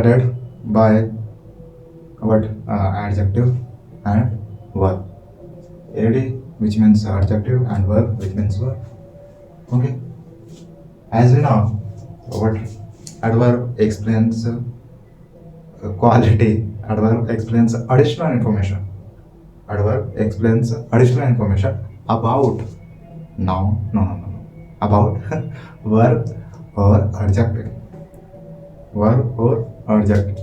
added by what adjective and verb. Ad, which means adjective, and verb, which means verb. Okay. As we know, what adverb explains quality. Adverb explains additional information. Adverb explains additional information about noun, no, about verb or adjective. Verb or adjective.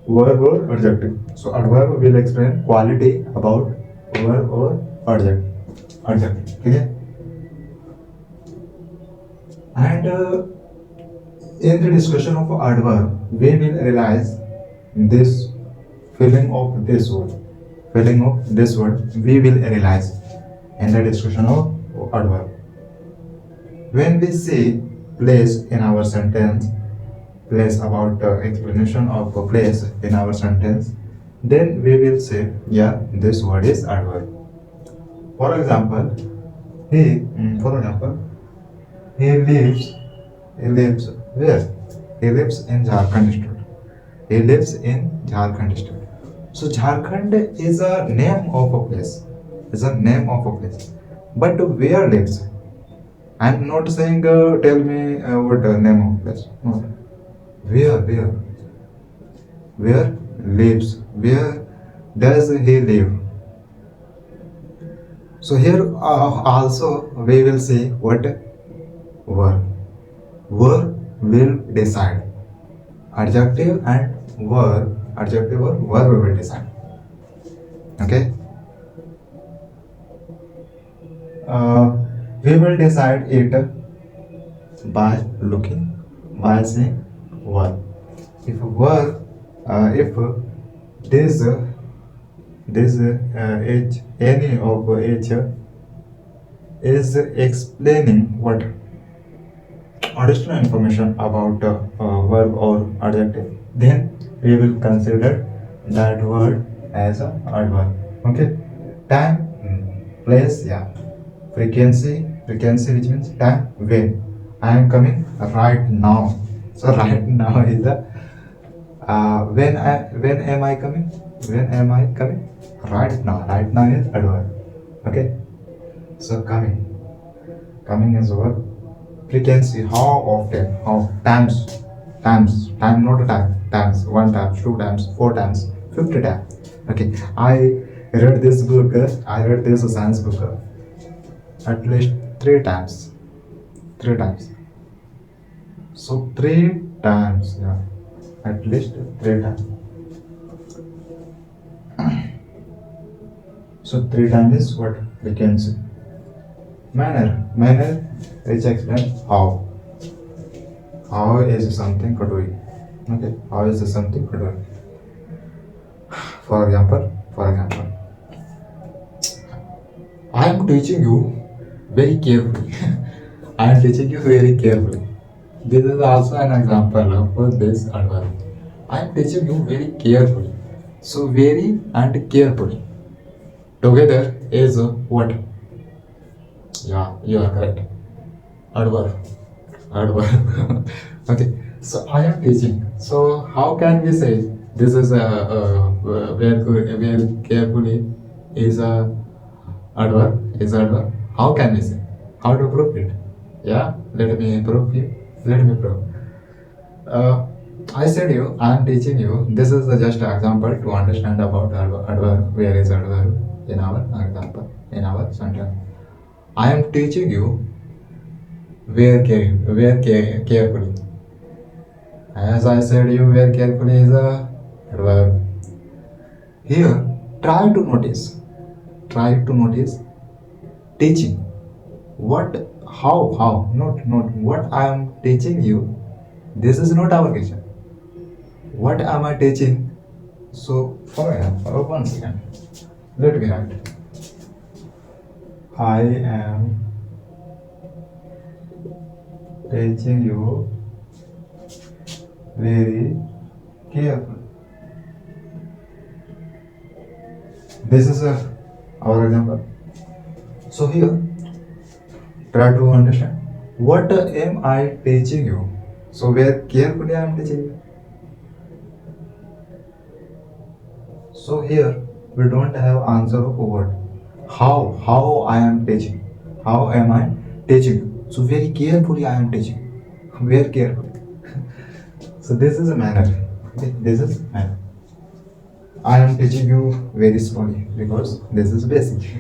Verb or adjective. So adverb will explain quality about verb or adjective. Adjective. Okay. And in the discussion of adverb, we will realize this feeling of this word. Feeling of this word we will realize in the discussion of adverb. When we say place in our sentence, place about explanation of a place in our sentence, then we will say, yeah, this word is adverb. For example, he lives where? He lives in Jharkhand state. He lives in Jharkhand state. So Jharkhand is a name of a place. Is a name of a place. But where lives? I'm not saying tell me what name of place. No. Where lives? Where does he live? So here also we will see what verb. Verb will decide. Adjective and verb. Adjective or verb will decide. Okay. We will decide it by looking, by saying verb. If verb, if this H, any of H is explaining what additional information about verb or adjective, then we will consider that word as a adverb. Okay. Time, place, yeah. Frequency which means time, when. I am coming right now. So right now is the when am I coming? When am I coming? Right now. Right now is adverb. Okay. So coming is verb. Frequency, how often, how times, time, not a time, times, 1 times, 2 times, 4 times, 50 times. Okay, I read this book, I read this science book at least 3 times. 3 times. So 3 times, yeah, at least 3 times. So 3 times is what we can say. Manner which explains how. How is something doing. Okay, how is something doing. For example, I am teaching you very carefully. I am teaching you very carefully. This is also an example of this adverb. I am teaching you very carefully. So very and carefully together is what? Yeah, you are correct. Adverb. Okay. So I am teaching. So how can we say this is very carefully is a adverb? Is adverb? How can we say? How to prove it? Yeah. Let me prove you. Let me prove. I said you. I am teaching you. This is just an example to understand about adverb. Where is adverb in our example, in our sentence? I am teaching you carefully. As I said, you wear carefully is a adverb. Here, try to notice teaching. What, how, not what I am teaching you. This is not our question. What am I teaching? So, for example, 1 second. Let me write. I am teaching you very carefully. This is our example. So here, try to understand. What am I teaching you? So where carefully I am teaching you. So here we don't have answer of what. How I am teaching. How am I teaching you? So very carefully I am teaching. Very carefully. So this is a manner. Okay, this is manner. I am teaching you very slowly because this is basic.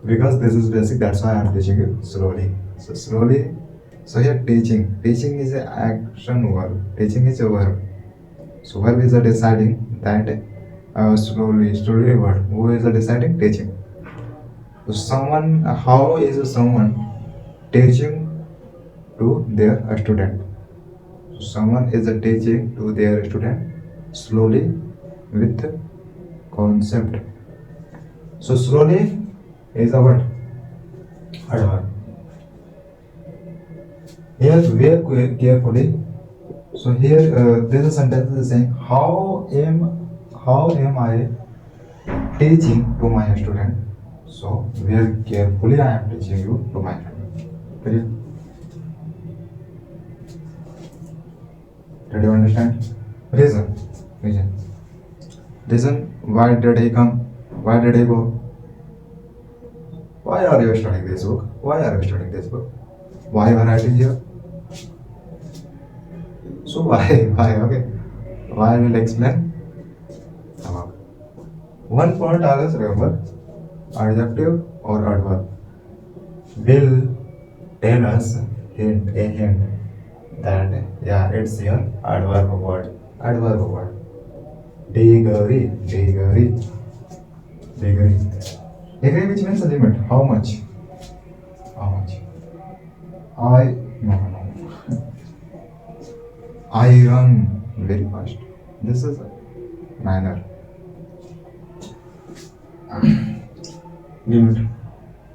Because this is basic, that's why I am teaching you slowly. So slowly. So here teaching. Teaching is an action verb. Teaching is a verb. So verb is a deciding that slowly word. Who is a deciding? Teaching. So someone, how is someone teaching to their student? So someone is teaching to their student slowly with concept. So slowly is a word. Adverb. Here very carefully. So here this is sentence is saying how am I teaching to my student. So very carefully I am teaching you to my student. Clear? Did you understand? Reason. Reason. Reason. Why did he come? Why did he go? Why are you studying this book? Why are you studying this book? Why you are writing here? So why? Why? Okay. Why I will explain about. One point always remember, adjective or adverb will tell us a hint that yeah, it's your adverb word. Adverb word. Degree, degree, degree. Degree which means a limit. How much? How much? I no. I run very fast. This is a manner. Limit.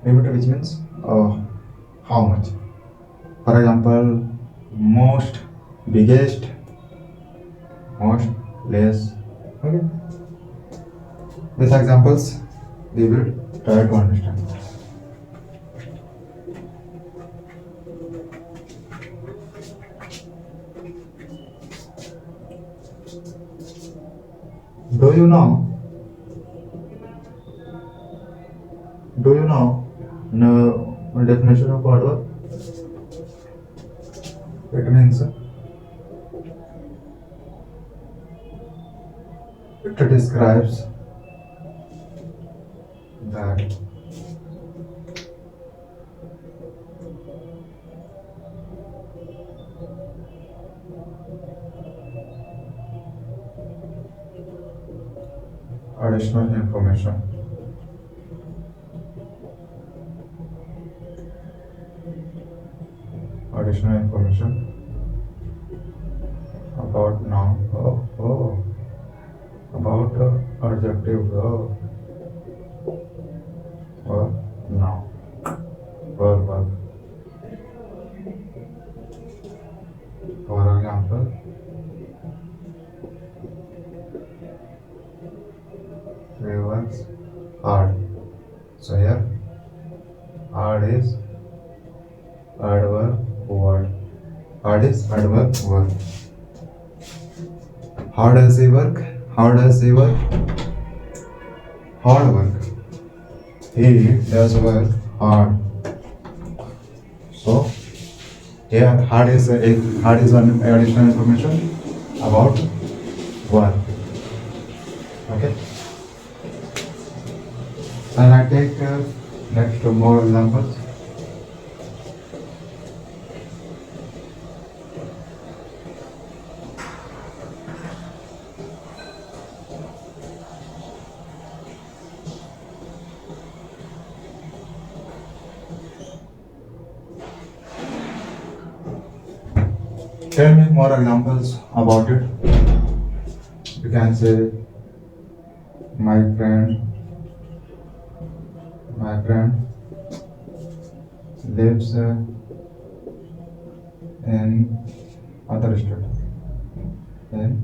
Limit which means how much. For example, most, biggest, most, less. Okay. With examples, we will try to understand. Do you know? Do you know the definition of adverb? It means it describes that additional information. Additional information about noun. About adjective verb or noun. Verb. For example, reverse hard. So here, hard is adverb word. Hard is adverb word. How does he work? How does he work? Hard work. He does work hard. So here hard is one additional information about work. Okay. And I take next more examples. Tell me more examples about it. You can say, my friend lives in other state. In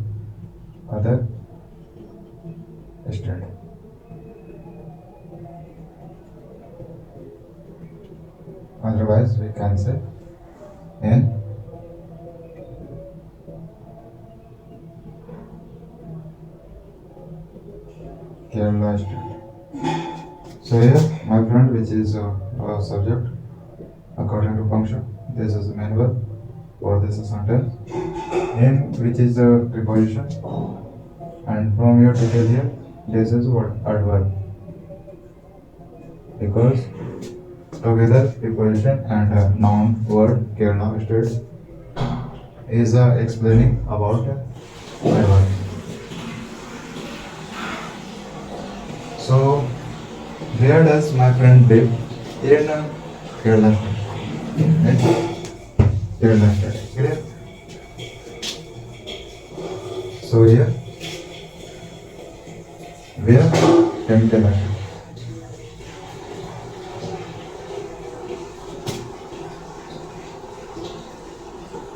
other state. Otherwise, we can say in Kerala state. So here, my friend, which is a subject according to function. This is the main verb for this sentence. In which is the preposition, and from your detail here, this is what adverb, because together preposition and noun word Kerala state is explaining about adverb. So where does my friend live? In Kerala state. Right? Kerala state. Clear? So here, where? Kerala state.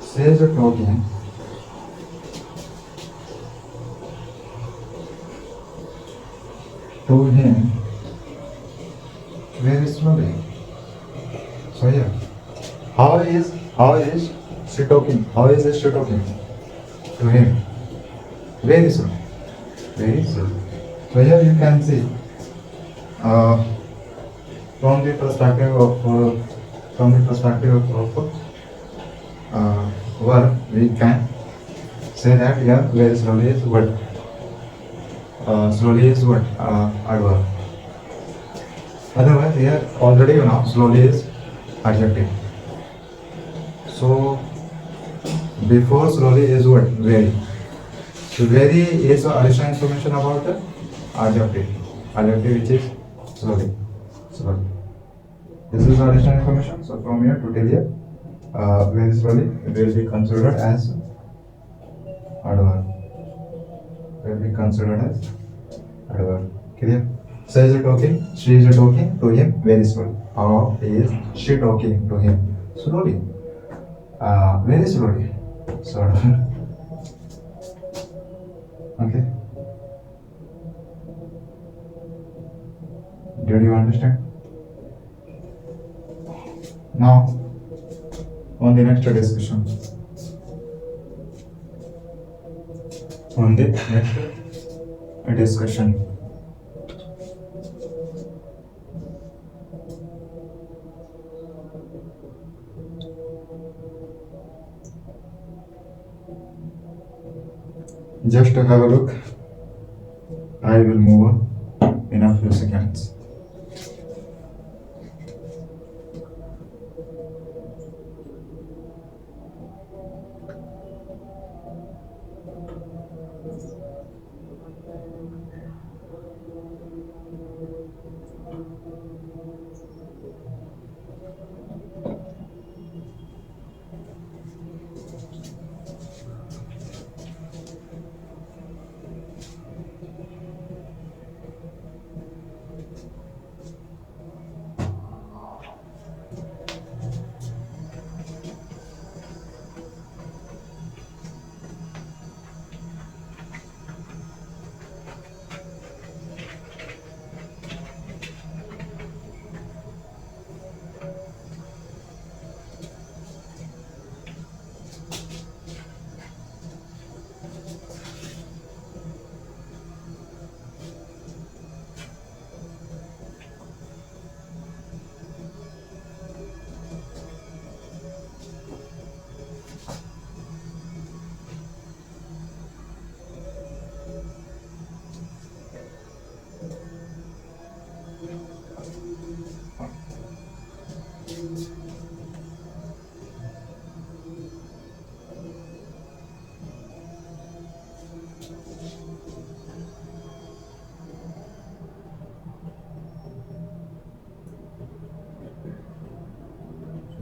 Says a talking to him very slowly. So yeah, how is she talking? How is she talking to him? Very slowly, very slowly. So here you can see uh, from the perspective of verb, we can say that here very slowly is what adverb. Otherwise, here already you know slowly is adjective. So before slowly is what? Very. So very is additional information about the adjective. Adjective which is slowly. Slowly. This is additional information. So from here to tell here, very slowly will be considered as adverb. Will be considered as adverb. Clear? So is talking, she is talking to him very slowly. How is she talking to him? Slowly. Very slowly. Sort of. Okay. Did you understand? Now, on the next discussion. On the next discussion. Just have a look. I will move on in a few seconds.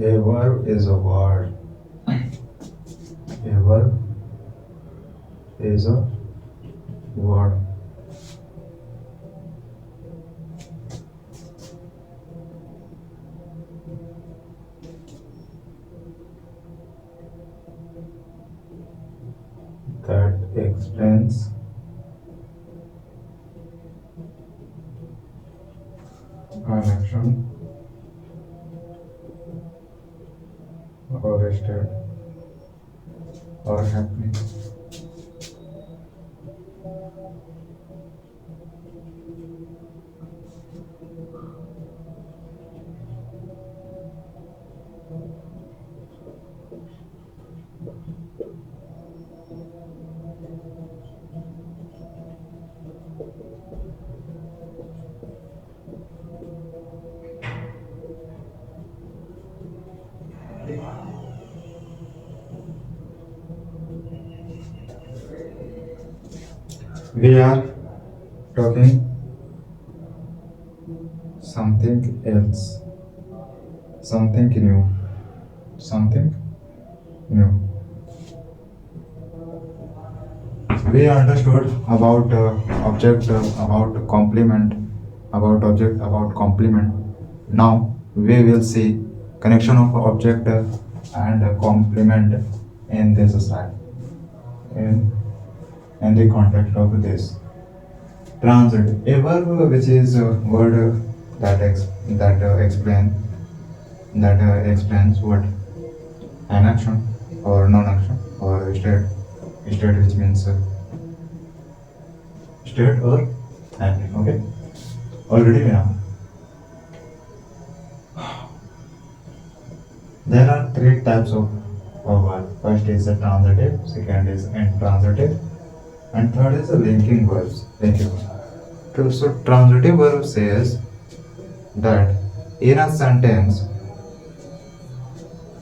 A verb is a word. A verb is a word. That explains an action or a state or happening. We are talking something else, something new, something new. We understood about object, about complement, about object, about complement. Now we will see connection of object and complement in this slide. In, in the context of this transit, a verb which is a word that explains what an action or non-action or state which means state or happening. Okay, already we know there are three types of verb. First is a transitive, second is intransitive, and third is a linking verbs. Linking verbs. So transitive verb says that in a sentence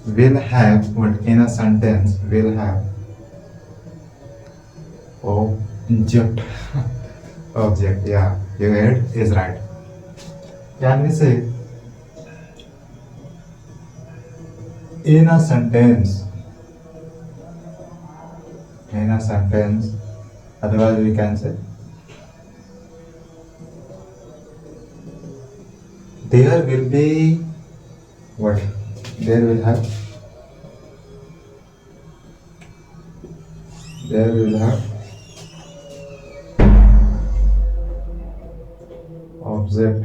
will have what in a sentence will have object. Object, yeah, your head is right. Can we say in a sentence? In a sentence, otherwise we can say there will be what? There will have object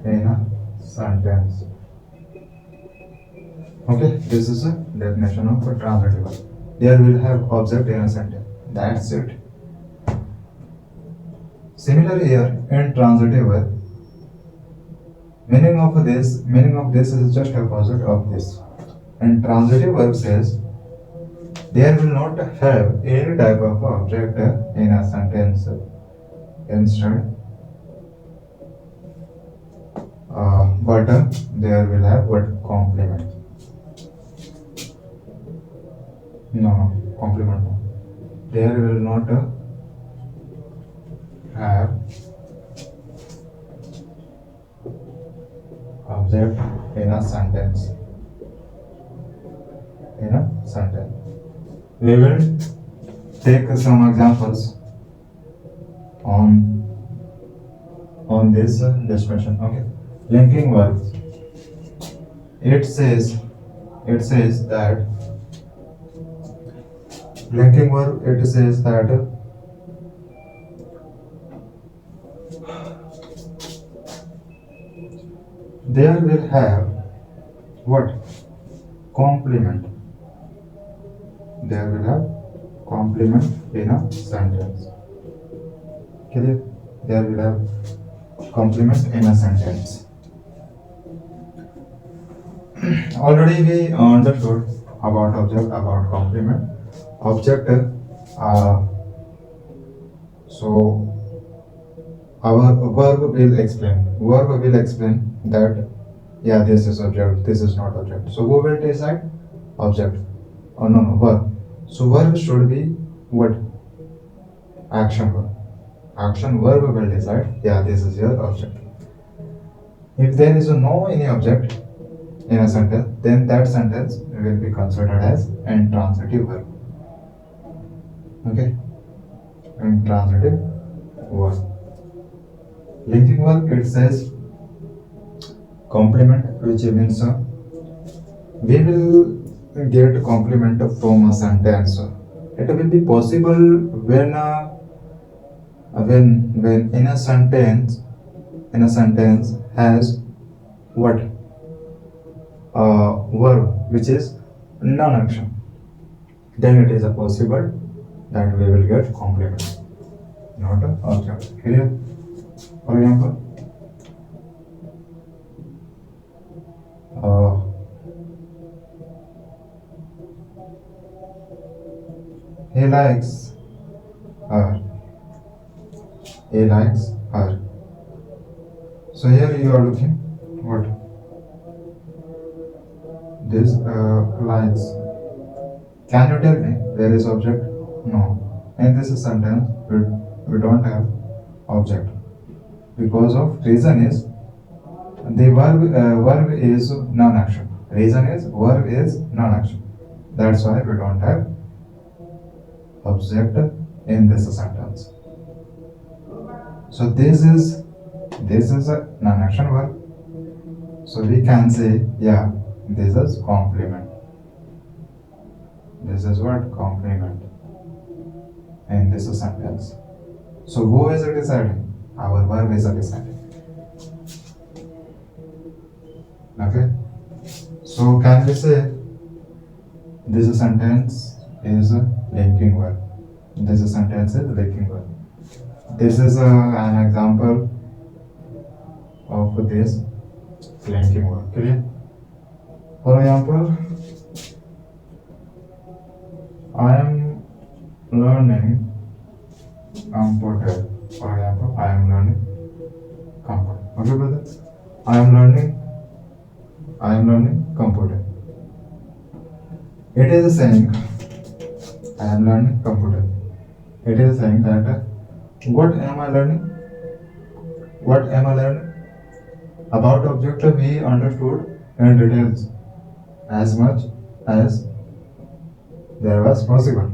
in a sentence. Okay, this is a definition of a transitive verb. There will have object in a sentence. That's it. Similar here in transitive verb, meaning of this is just opposite of this. And transitive verb says there will not have any type of object in a sentence. Instead, but there will have what complement. No, complement. No. There will not have object in a sentence. In a sentence. We will take some examples on this discussion. Okay, linking verbs. It says that linking verb. It says that there will have what complement. There will have complement in a sentence. Clear? There will have complement in a sentence. Already we understood about object, about complement. Object. So our verb will explain. Verb will explain that yeah, this is object, this is not object. So who will decide? Object. Oh no, verb. So verb should be what? Action verb. Action verb will decide, yeah, this is your object. If there is no any object in a sentence, then that sentence will be considered as intransitive verb. Okay? Intransitive verb. Linking verb, it says complement, which means we will get complement from a sentence. It will be possible when in a sentence has what verb which is non-action, then it is a possible that we will get complement, not a object. Clear? For example, he likes her. He likes her. So here you are looking what? This likes. Can you tell me where is object? No. in this sentence we don't have object because of reason is the verb is non-action. Reason is verb is non-action. That's why we don't have object in this sentence. So this is a non-action verb. So we can say, yeah, this is complement. This is what complement in this sentence. So who is deciding? Our verb is deciding. Okay. So can we say this sentence is a linking verb? This sentence is linking verb. This is an example of this linking verb. Clear? For example, I am learning computer. For example, I am learning computer. Okay, brother? I am learning computer. It is saying I am learning computer. It is saying that what am I learning? What am I learning? About object we understood in details as much as there was possible.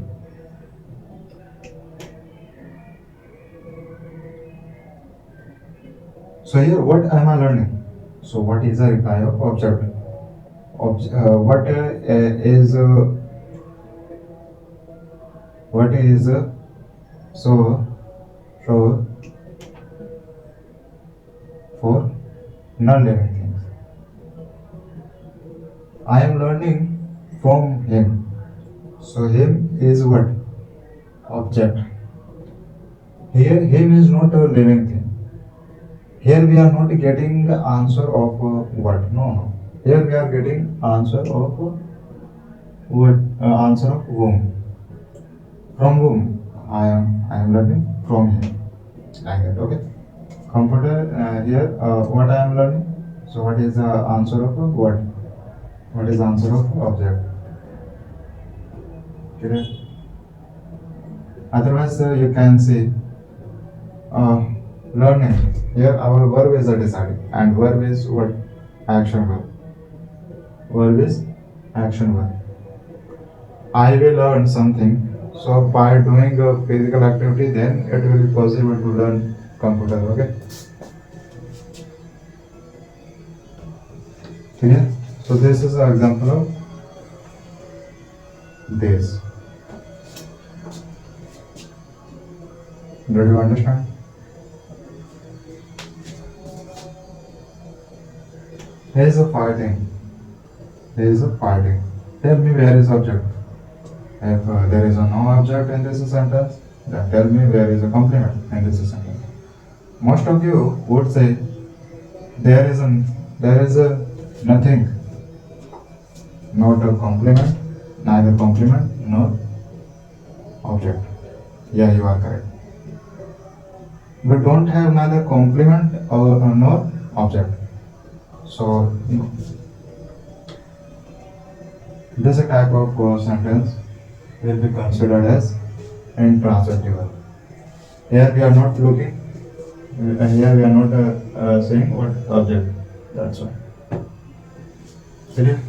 So here, what am I learning? So what is the reply of object? What is so for non-living things? I am learning from him. So him is what? Object. Here him is not a living thing. Here we are not getting the answer of what? No. Here we are getting answer of what? Answer of whom? From whom? I am learning from him. Like that. Okay. Computer here. What I am learning? So what is the answer of what? What is the answer of object? Okay. Otherwise, you can say learning. Here our verb is a deciding, and verb is what? Action verb. Verb is action verb. I will learn something. So by doing a physical activity, then it will be possible to learn computer. Okay. Clear? So this is an example of this. Did you understand? Here is a fighting. There is a fighting. Tell me where is object. If there is a no object in this sentence, then tell me where is a complement in this sentence. Most of you would say there is a nothing, not a complement, neither complement nor object. Yeah, you are correct. We don't have neither complement or nor object. So this type of sentence will be considered as intransitive. Here we are not looking, here we are not saying what object. That's why. Clear?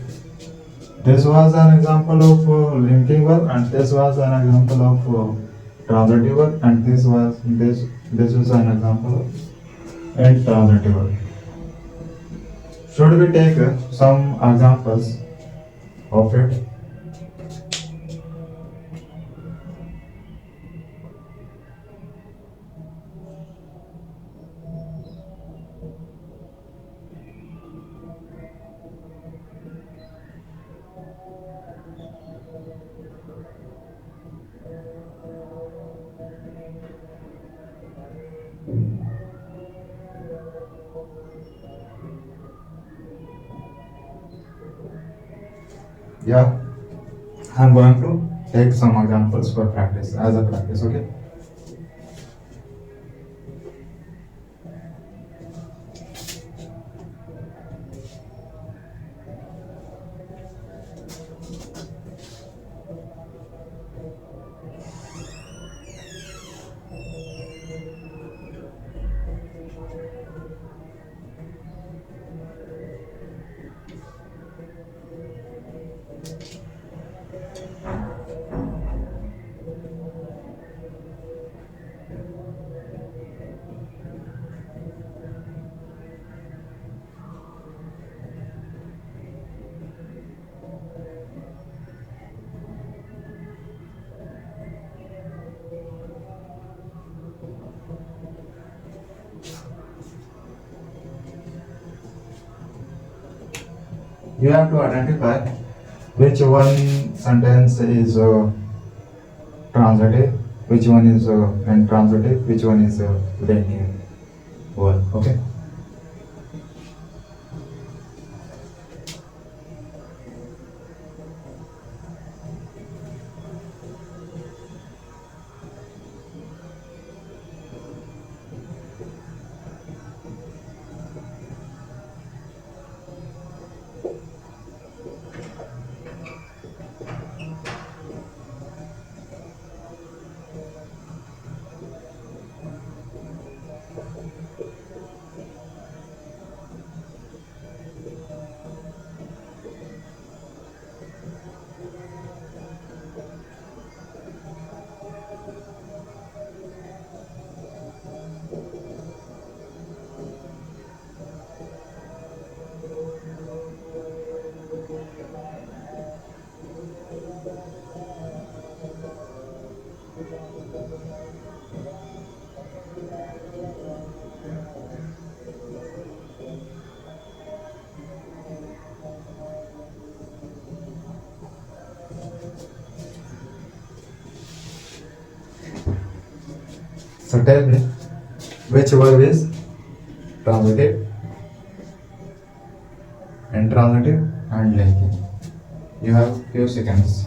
This was an example of linking verb, and this was an example of transitive verb, and this is an example of intransitive verb. Should we take some examples of it? Yeah, I'm going to take some examples for practice, as a practice, okay? You have to identify which one sentence is transitive, which one is intransitive, which one is linear one. Okay. So tell me which verb is transitive, intransitive, and linking. You have few seconds.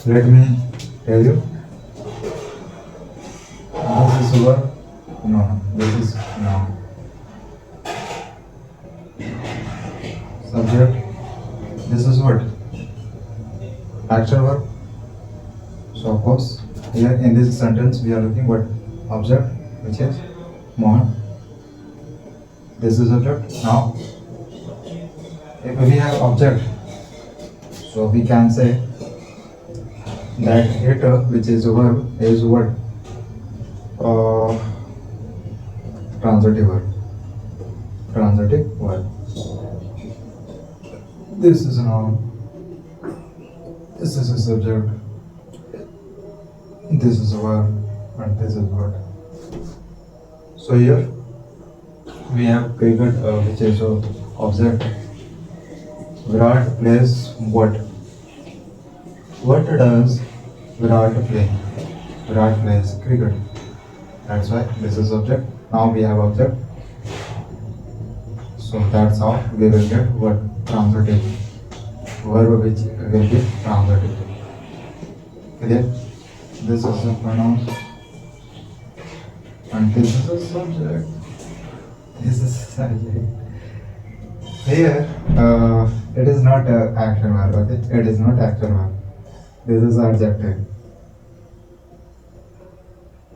Let me tell you. This is verb. No. This is noun. Subject. This is what? Action verb. So of course, here in this sentence we are looking what object, which is Mohan. This is object. Now, if we have object, so we can say that it, which is a verb, is what? Transitive verb. Transitive verb. This is a noun. This is a subject. This is a verb, and this is what. So here we have created which is a object. Virat plays what? What does Virat play? Virat plays cricket. That's why this is object. Now we have object. So that's how we will get what? Transitive. Verb which will be transitive. Clear? This is a pronoun. And this is a subject. This is subject. Here, it is not action verb, okay? It is not action verb. This is adjective.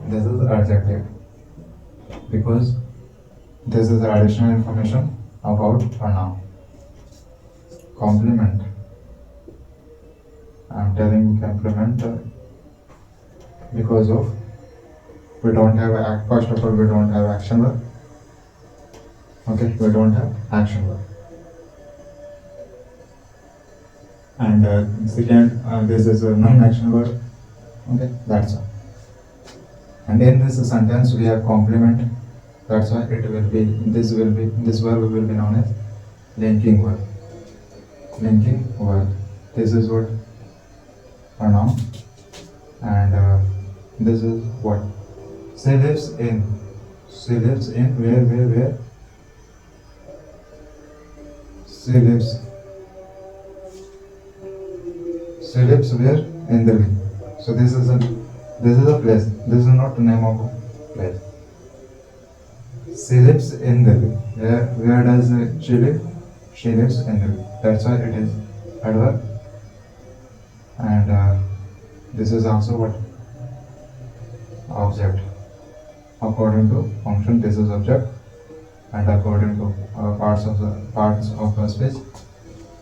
This is adjective. Because this is additional information about a noun. complement. I'm telling you complement because of we don't have first of all we don't have action verb. Okay, we don't have action verb. And second, this is a non-action verb. Okay, that's all. And in this sentence we have complement. That's why it will be this verb will be known as linking verb. Linking verb. This is what a noun, and this is what she lives in. She lives in where she lives. She lives where in Delhi. So this is a place. This is not the name of a place. She lives in Delhi. Where does she live? She lives in Delhi. That's why it is adverb. And this is also what object. According to function, this is object, and according to parts of a speech,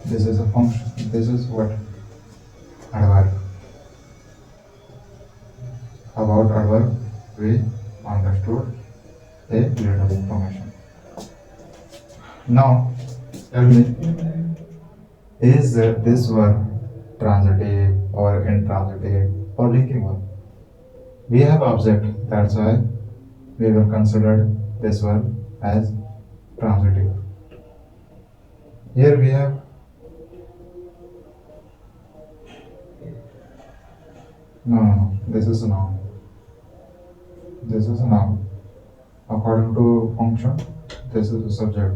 this is a function. This is what adverb. About adverb, we understood a little information. Now, tell me, is this verb transitive or intransitive or linking verb? We have object, that's why we will consider this verb as transitive. Here we have no, this is a noun. This is a noun. According to function, this is a subject.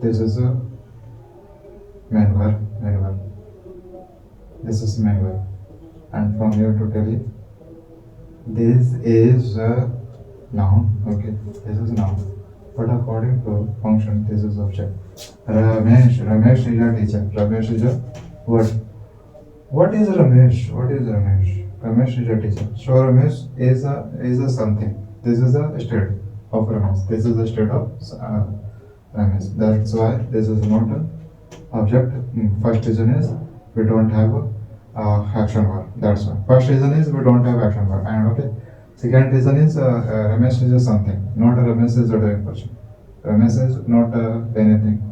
This is a main verb. This is main verb. And from here to tell you, this is a noun. Okay, this is a noun. But according to function, this is object. Ramesh is a teacher. Ramesh is a what? What is Ramesh? What is Ramesh? Ramesh is a teacher. So Ramesh is a something. This is a state of Ramesh. This is a state of Ramesh. That's why this is not an object. First reason is we don't have action verb. That's why. First reason is we don't have action verb. And okay. Second reason is Ramesh is a something. Not a Ramesh is a doing person. Ramesh is not anything.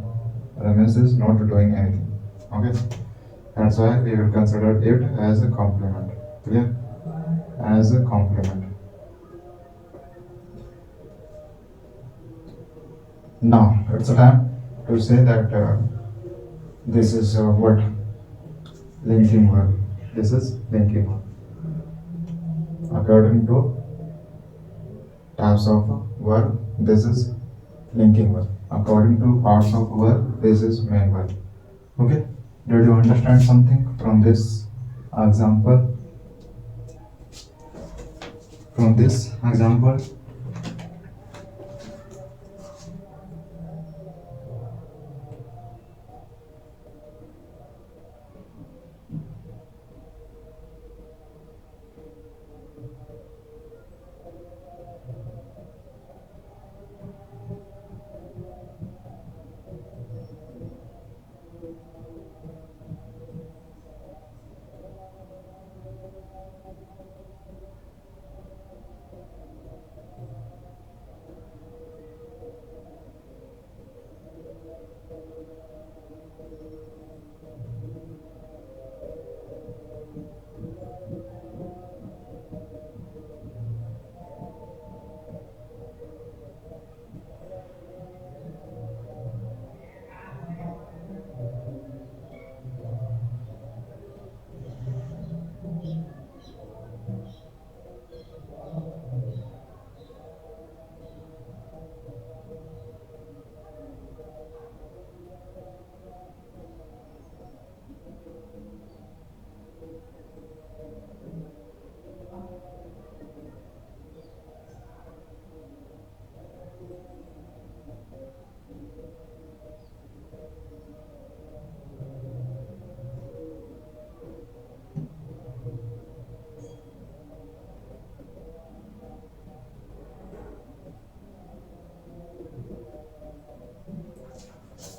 Ramesh is not doing anything. Okay. That's why we will consider it as a complement. Clear? As a complement. Now it's a time to say that this is what linking verb. This is linking verb. According to types of verb, this is linking verb. According to parts of verb, this is main verb. Okay? Did you understand something from this example? From this example?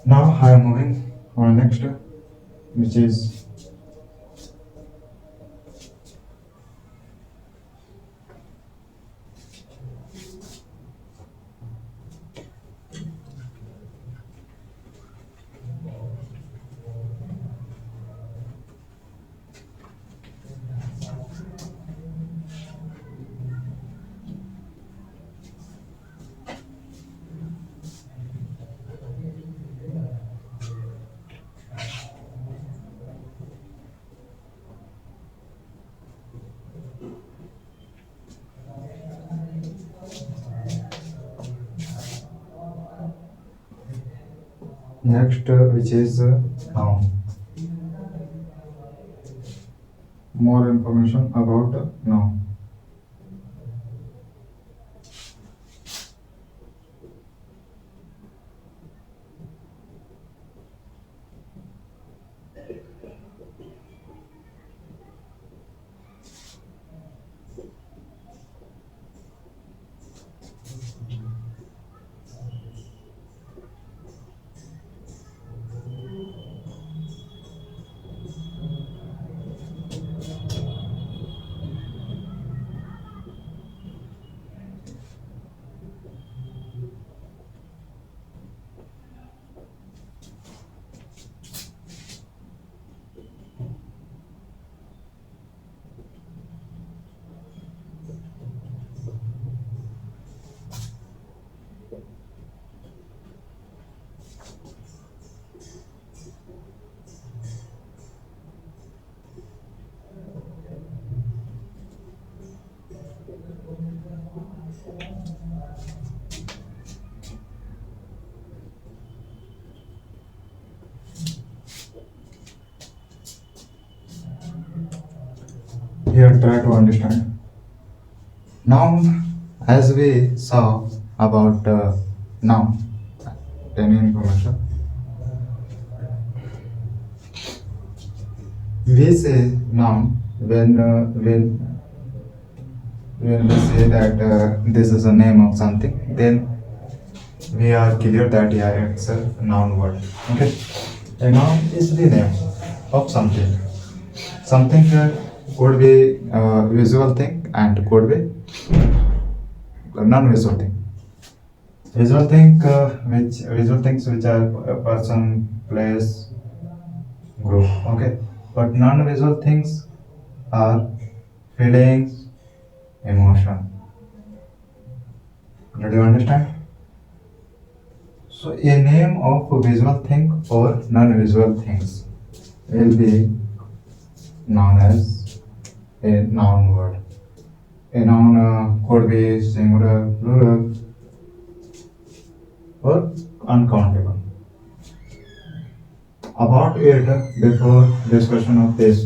Now I am moving Or next, which is next, which is noun. More information about noun. Here, try to understand. Noun, as we saw about noun, any information, we say noun when we say that this is a name of something, then we are clear that yeah, it's a noun word. Okay, a noun is the name of something. Something could be visual thing and could be non-visual thing. Visual things which are a person, place, group. Okay, but non-visual things are feelings, emotion. Did you understand? So a name of a visual thing or non-visual things will be known as a noun word. A noun could be singular, plural, or uncountable. About it, before discussion of this,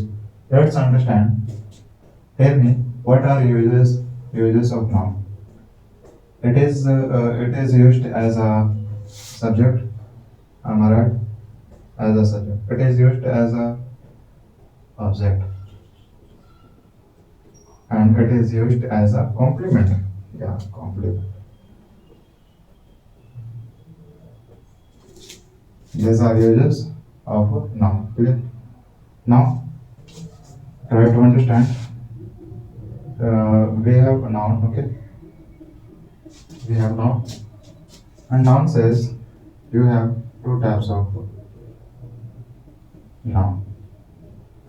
let's understand. Tell me, what are uses of noun? It is used as a subject. Am I right? As a subject. It is used as a object, and it is used as a complement. Yeah, complement. These are uses of noun. Clear? Now, try to understand. We have a noun. Okay, we have noun, and noun says you have two types of noun.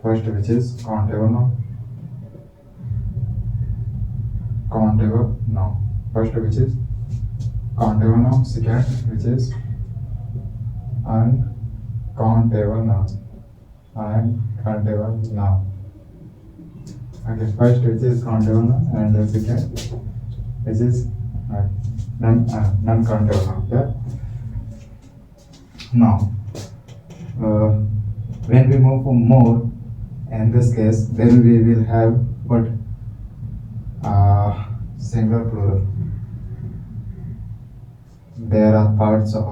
First, which is countable noun. Countable noun. First, which is countable noun. Second, which is uncountable noun. Uncountable noun. Okay, first which is countable noun, and the second which is non-countable noun. Yeah. Now, when we move for more, in this case, then we will have what singular, plural. There are parts of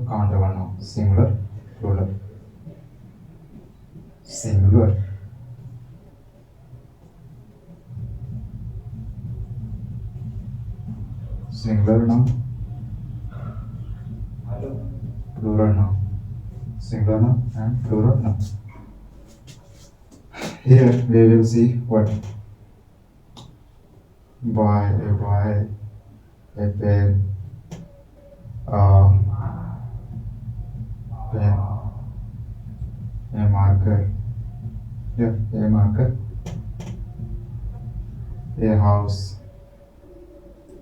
countable noun: singular, plural. Singular, singular noun, plural noun. singular noun and plural noun. Here we will see what boy, a pen, a pen, a marker, yeah, a marker, a house.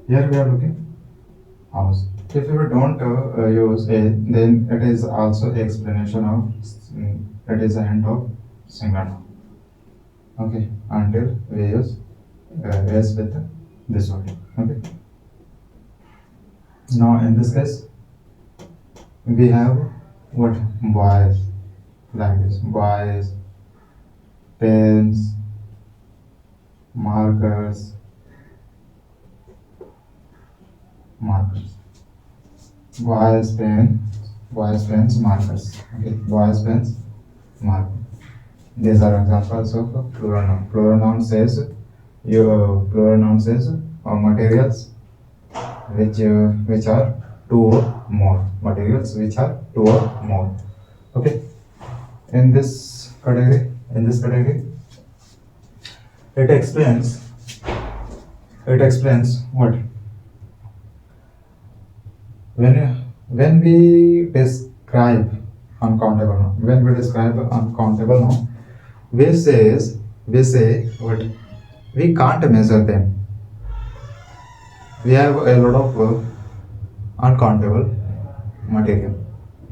Here we are looking house. If you don't use a, then it is also explanation of it is a hint of singular noun. Okay, until we use s with this word. Okay. Now in this case, we have what boys, like this: boys, pens, markers, markers. Boys pens, markers. Okay, boys pens, markers. These are examples of plural noun. Plural noun says materials which are two or more. Materials which are two or more. Okay. In this category, it explains what when we describe uncountable noun. When we describe uncountable noun, we say what we can't measure them. We have a lot of uncountable material.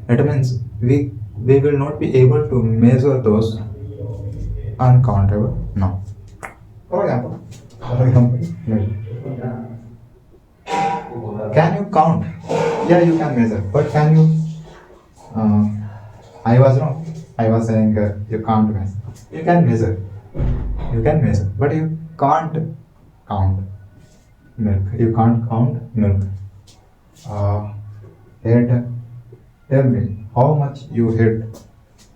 That means we will not be able to measure those uncountable now. For example, can you count? Yeah, you can measure, but can you? Uh, I was wrong. I was saying you can't measure. You can measure. You can measure, but you can't count milk. You can't count milk. Head. Tell me how much you hit.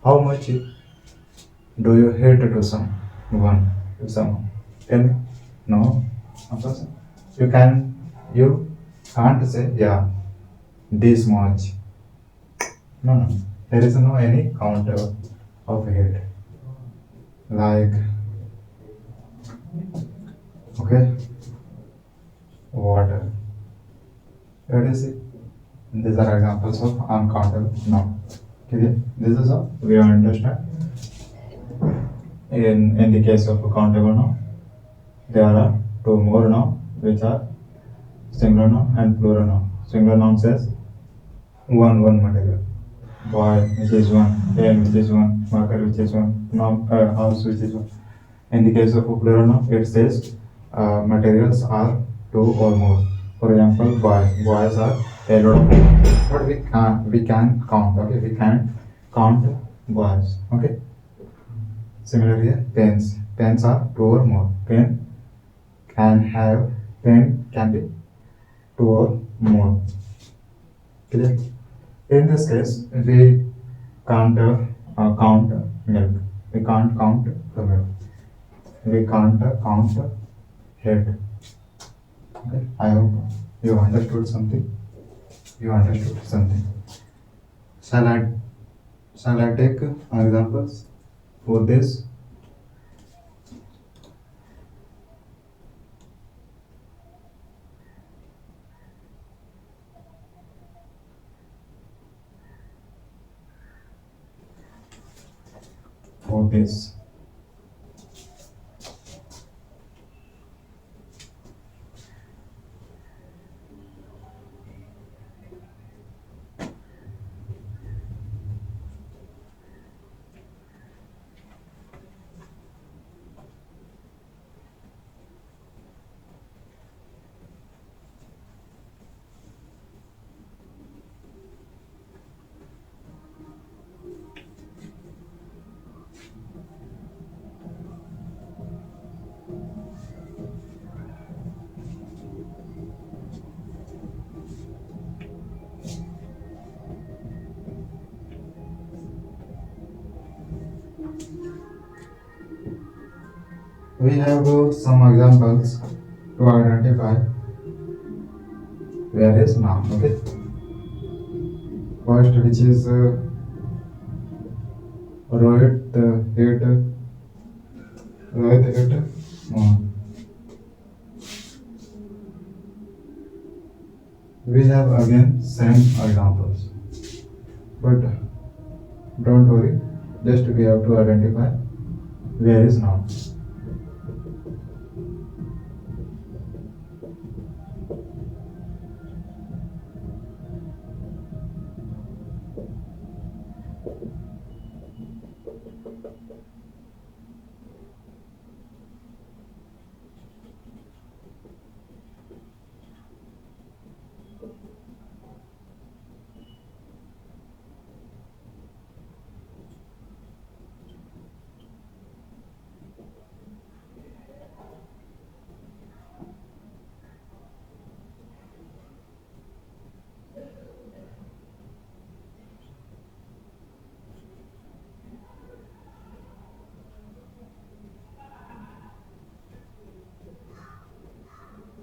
How much do you hit to someone? To someone? Tell me. No. Of course. You can't say yeah this much. No. There is no any count of hit. Like okay, water. Where is it? These are examples of uncountable noun. Okay, this is how we understand. In the case of countable noun, there are two more noun which are singular noun and plural noun. Singular noun says one material. Boy which is one, pen which is one, marker which is one, noun house which is one. In the case of plural noun, it says materials are two or more. For example, boys are a lot of boys. But we can count. Okay, we can count boys. Okay. Similar here, pens are two or more. Pen can be two or more. Clear? In this case, we can't count milk. We can't count the milk. We can't count head. Okay. I hope you understood something. Shall I take examples for this? For this. We have some examples to identify where is noun. Okay. First, which is Rohit hit Rohit hit Mohan. We have again same examples, but don't worry. Just we have to identify where is noun.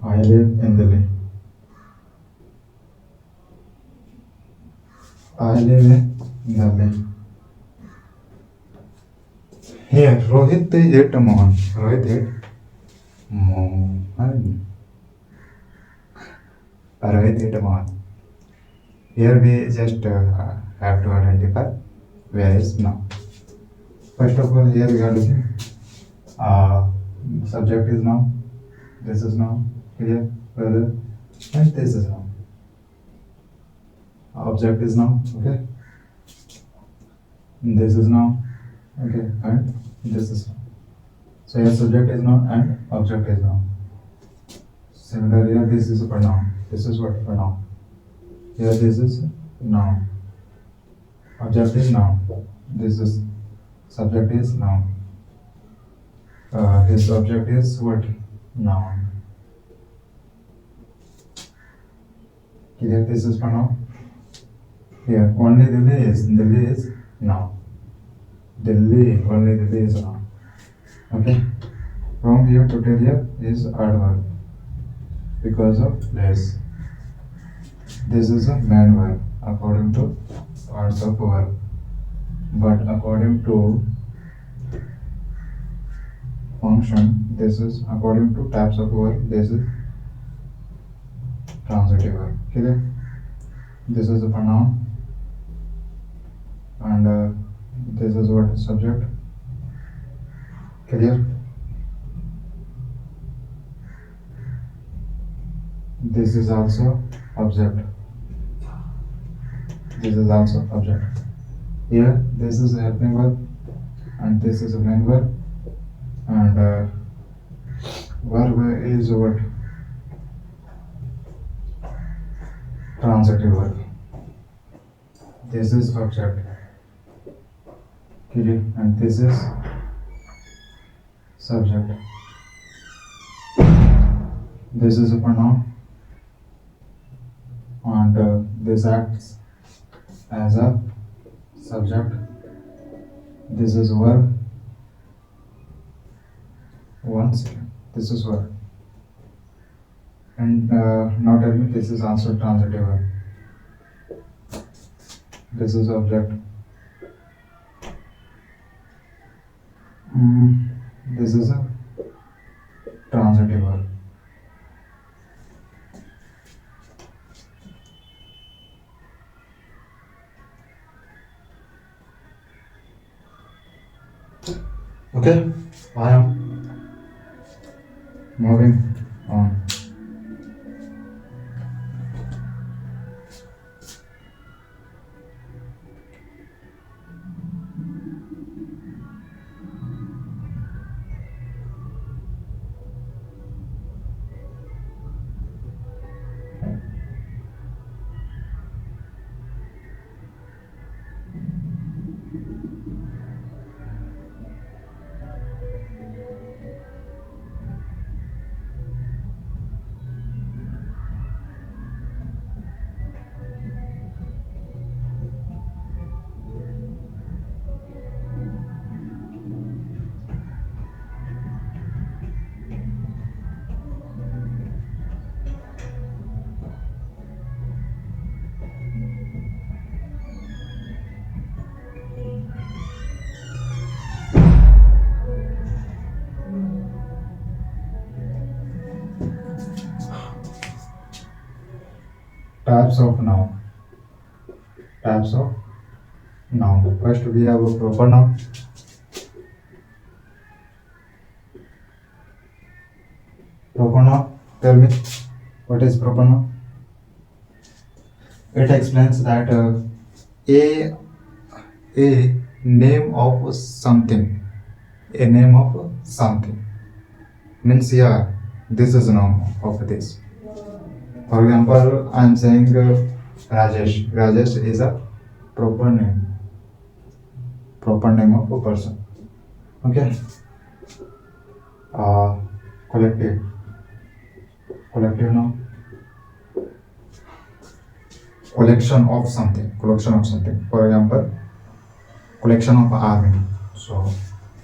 I live in Delhi. I live in Delhi. Here, Rohit hit Mohan. Rohit hit Mohan. Rohit hit Mohan. Here we just have to identify where is now. First of all, here we are looking. Uh, Subject is now. This is now. Clear, brother? And this is now. Object is now. Okay. This is now. Okay. And this is now. So here subject is now and object is now. Similarly, here this is a pronoun. This is what pronoun. Here this is noun. Object is noun. This is subject is noun. His object is what? Noun. Here this is pronoun. Here only Delhi is noun. Delhi only Delhi is noun. Okay. From here to till here is adverb because of less. This is a main verb according to parts of verb, but according to function, this is according to types of verb. This is transitive verb. Clear? This is a pronoun, and this is what subject. Clear? This is also object. This is also object. Here, this is a helping verb, and this is a main verb, and verb is what? Transitive verb. This is object. Clear? And this is subject. This is a pronoun, and this acts as a subject. This is verb. One second. This is verb. And now tell me, this is also transitive verb. This is object. This is a transitive verb. Okay, I am moving on. Types of noun. Types of noun. First we have a proper noun. Proper noun. Tell me, what is proper noun? It explains that a a name of something. A name of something means, yeah, this is a noun of this. For example, I am saying Rajesh. Rajesh is a proper name. Proper name of a person. Okay. Uh, collective. Collective noun. Collection of something. Collection of something. For example, collection of army. So,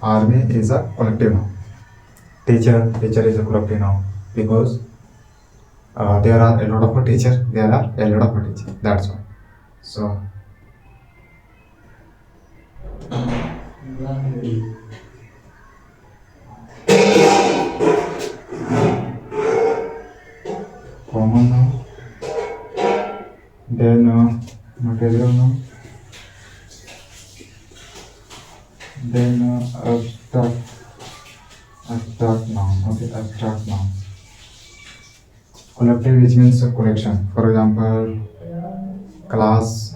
army is a collective noun. Teacher. Teacher is a collective noun because there are a lot of teachers. There are a lot of teachers. That's why. So, common noun. Then material noun. Then abstract noun. Okay, abstract noun. Collective, which means a collection. For example, class.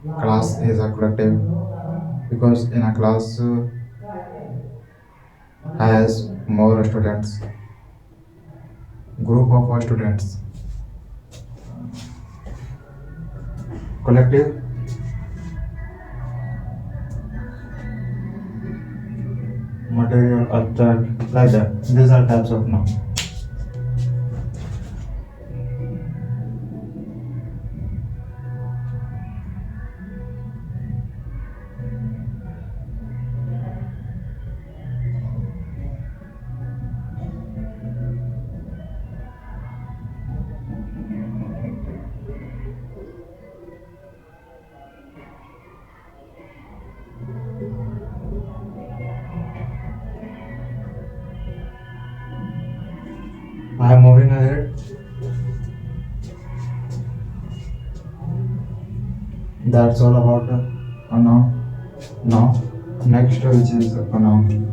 Class is a collective because in a class has more students. Group of students. Collective. Material, abstract, like that. These are types of noun. I am moving ahead. That's all about a noun. Now, next which is a noun.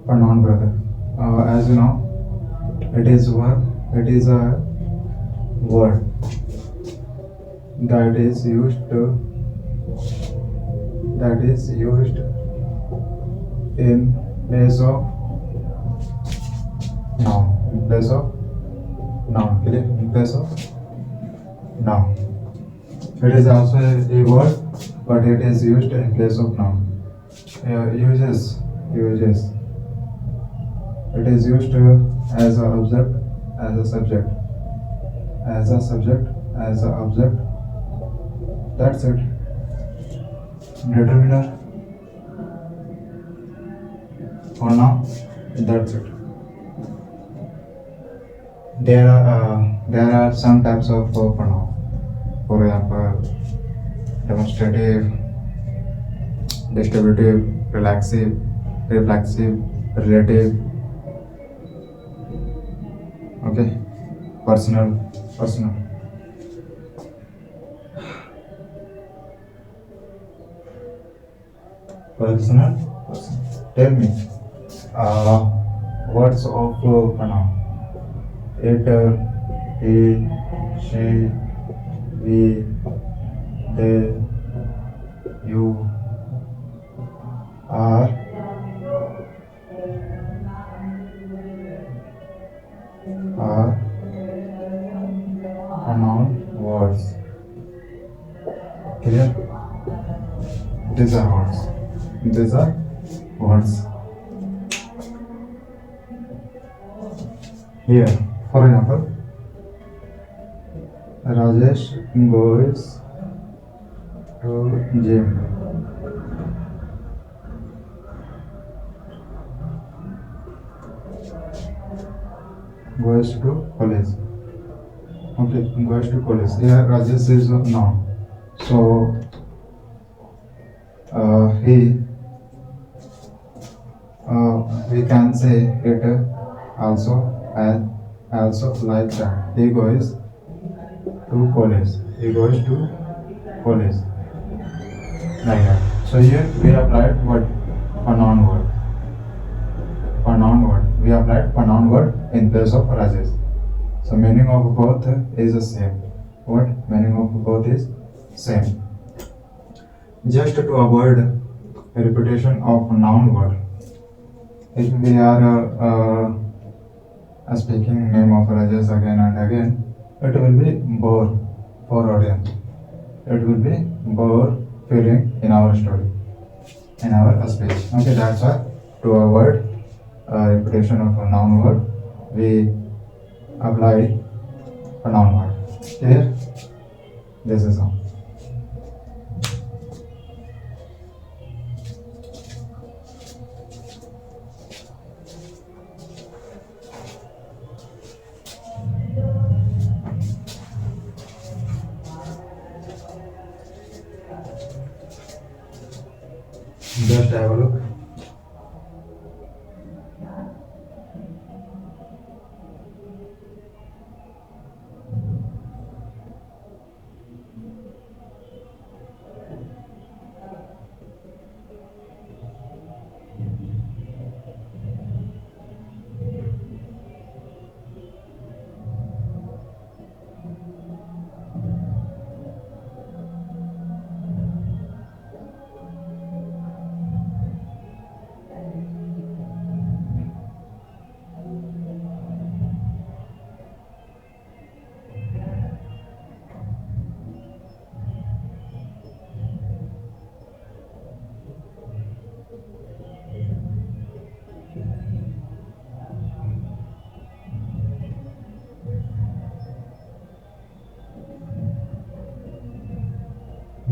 A noun, brother. As you know, it is one. It is a word that is used. That is used in place of noun. In place of noun. Clear? In place of noun. It is also a word, but it is used in place of noun. Uses. It is used as a object, as a subject, as a subject, as a object. That's it. Determiner for now. That's it. There are some types of pronoun. For example, demonstrative, distributive, reflexive, relative. Okay, personal. Personal. Tell me, words of pronoun. It, he, she, we, they, you, are, pronoun words. Clear? These are words. These are words. Here, for example, Rajesh goes to gym. goes to college. Okay, goes to college. Here Rajesh is a noun. So he we can say it also as also like that. He goes to college. He goes to college like that. So here we applied what a noun word. A noun word. We applied a noun word in place of Rajesh. So meaning of both is the same. What meaning of both is same. Just to avoid repetition of noun word, if we are speaking name of Rajesh again and again, it will be bore for audience. It will be bore feeling in our story, in our speech. Okay, that's why to avoid repetition of a noun word, we apply a noun word. Clear? This is all. Just have a look.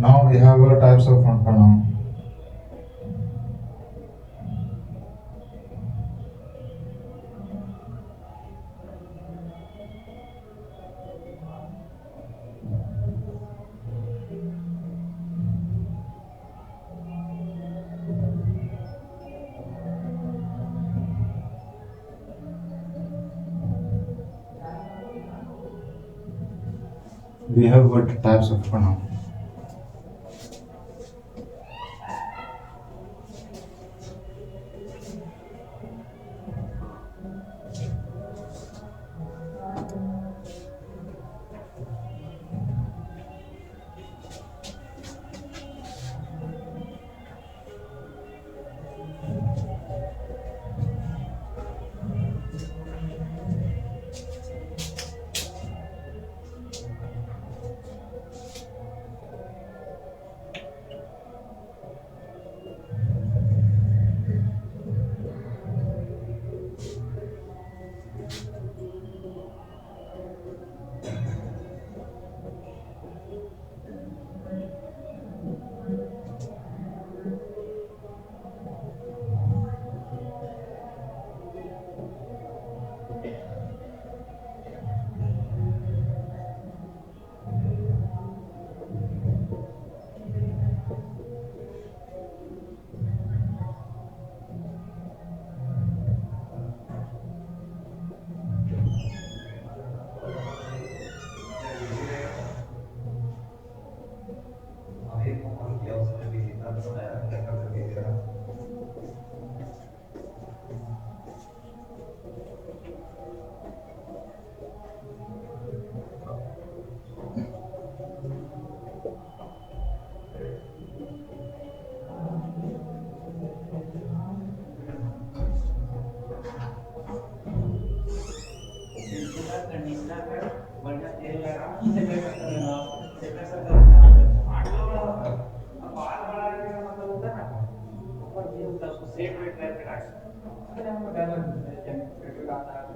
Now we have types of pronoun. We have what types of pronoun.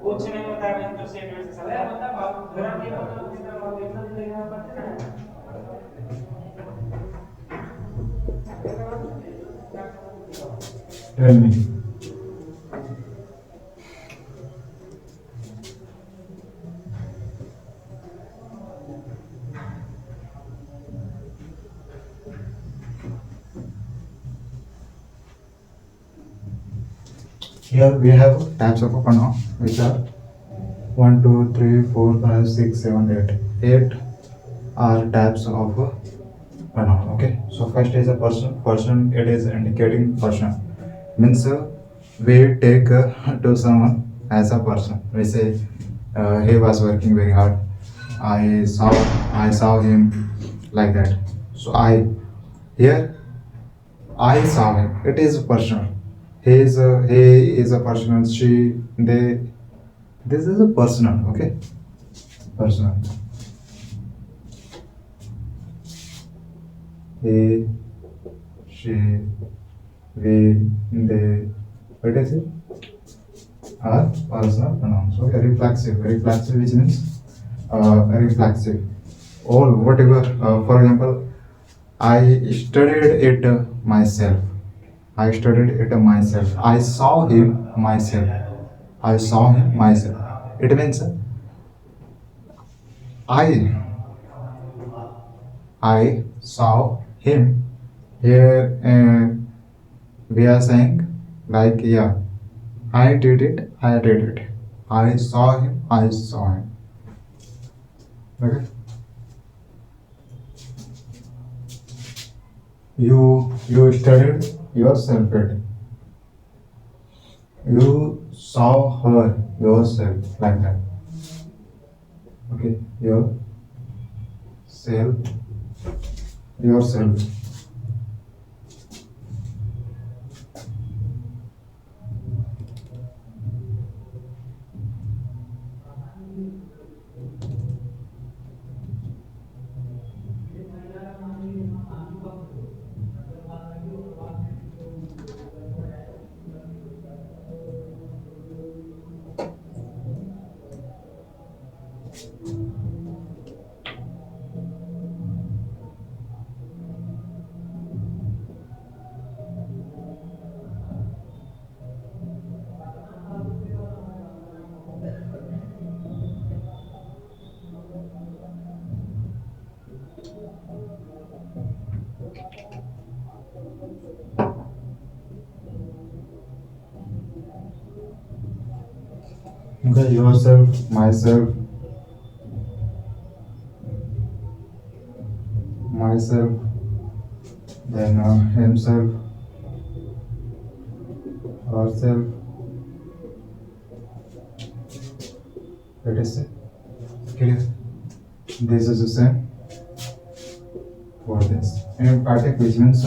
कुछ नहीं होता है मैं तो set वैसे साला होता है मेरा ये होता है उसका और इतना दिन यहाँ पर है Tell me. Here we have types of a pronoun which are 1, 2, 3, 4, 5, 6, 7, 8. 8 are types of a pronoun. Okay. So first is a person. Person, it is indicating person. Means we take to someone as a person. We say he was working very hard. I saw I saw him, like that. So I, here I saw him. It is personal. He is a personal. She, they. This is a personal. Okay, personal. He, she, we, they. What is it? Are personal pronouns. Okay, reflexive. Reflexive, which means reflexive. All whatever. For example, I studied it myself. I studied it myself. I saw him myself. I saw him myself. It means I I saw him. Here we are saying like, yeah, I did it. I did it. I saw him. I saw him. Okay. You studied yourself it. You saw her yourself, like that. Okay. Yourself. Okay. Yourself, myself, then himself, herself. Let us say, clear. This is the same for this. Emphatic, which means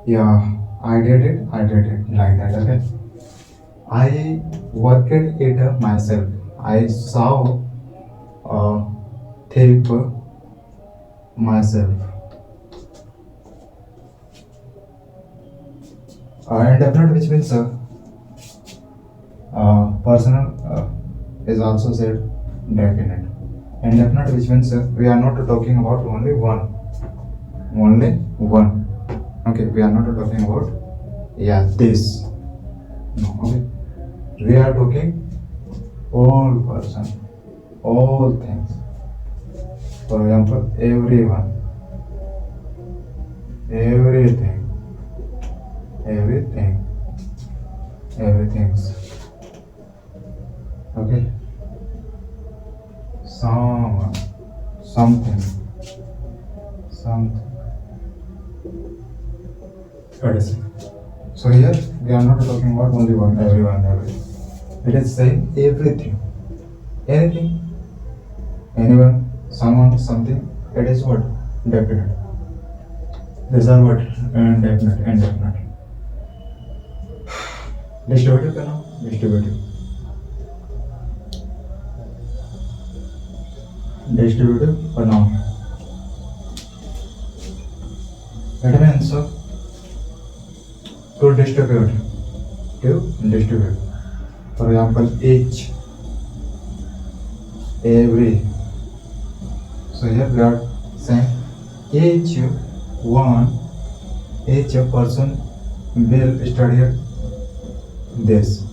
yeah, I did it, like that. Okay. I worked it myself. I saw tape myself. Indefinite, which means personal, is also said definite. Indefinite, which means we are not talking about only one. Only one. Okay, we are not talking about, yeah, this. No, okay. We are talking all person, all things. For example, everyone, everything, everything's. Okay. Someone, something. What is it? So here we are not talking about only one, everyone, everything. It is saying everything, anything, anyone, someone, something. It is what? Definite. These are what? Indefinite. Distributive pronoun, distributive pronoun. It means to distribute. For example, each, every. So here we are saying each person will study this.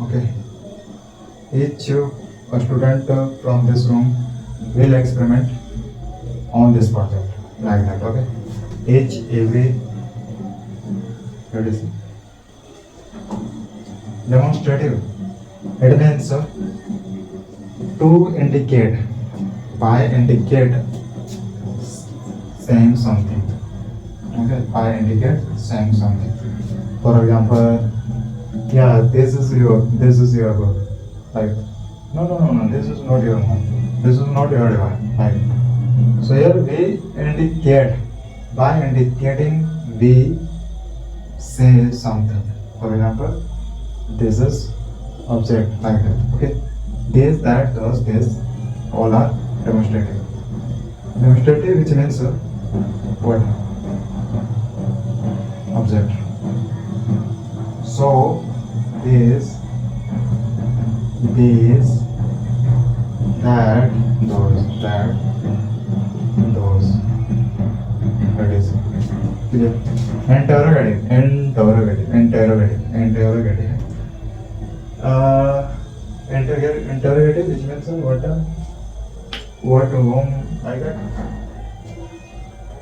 Okay. Each student from this room will experiment on this project, like that. Okay. Each, every. What is it? Demonstrative. It means to indicate. By indicate saying something. Okay, by indicate saying something. For example, yeah, this is your book. Like, no, this is not your home. This is not your device. Like, so here we indicate. By indicating, we say something. For example, this is object like that. Okay, this, that, those, this, all are demonstrative. Demonstrative, which means what? Object. So this, that, those, that is clear. Interrogative. Interrogative, which means what whom like that.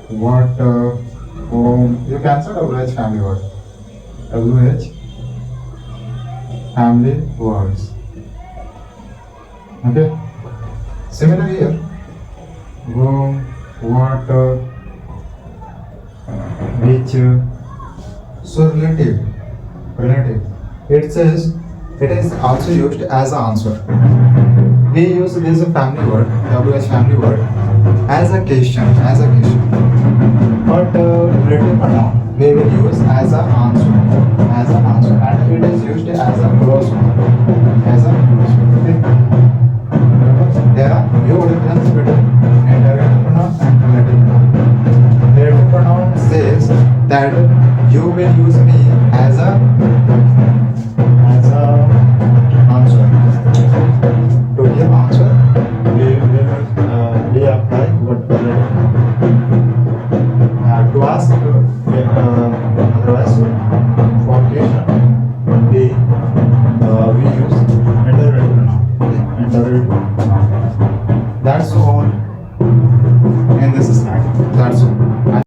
What whom you can say WH family word. WH family words. Okay. Similarly here, whom, what, which. So relative. It says it is also used as an answer. We use this family word, WH family word, as a question. But relative pronoun we will use as an answer, and it is used as a close one, Okay. There are few differences between interrogative pronoun and relative pronoun. Relative pronoun says that you will use me as a answer. To give answer, we apply what to ask. Otherwise, for question, we use interrogative pronoun. That's all in this slide. That's all.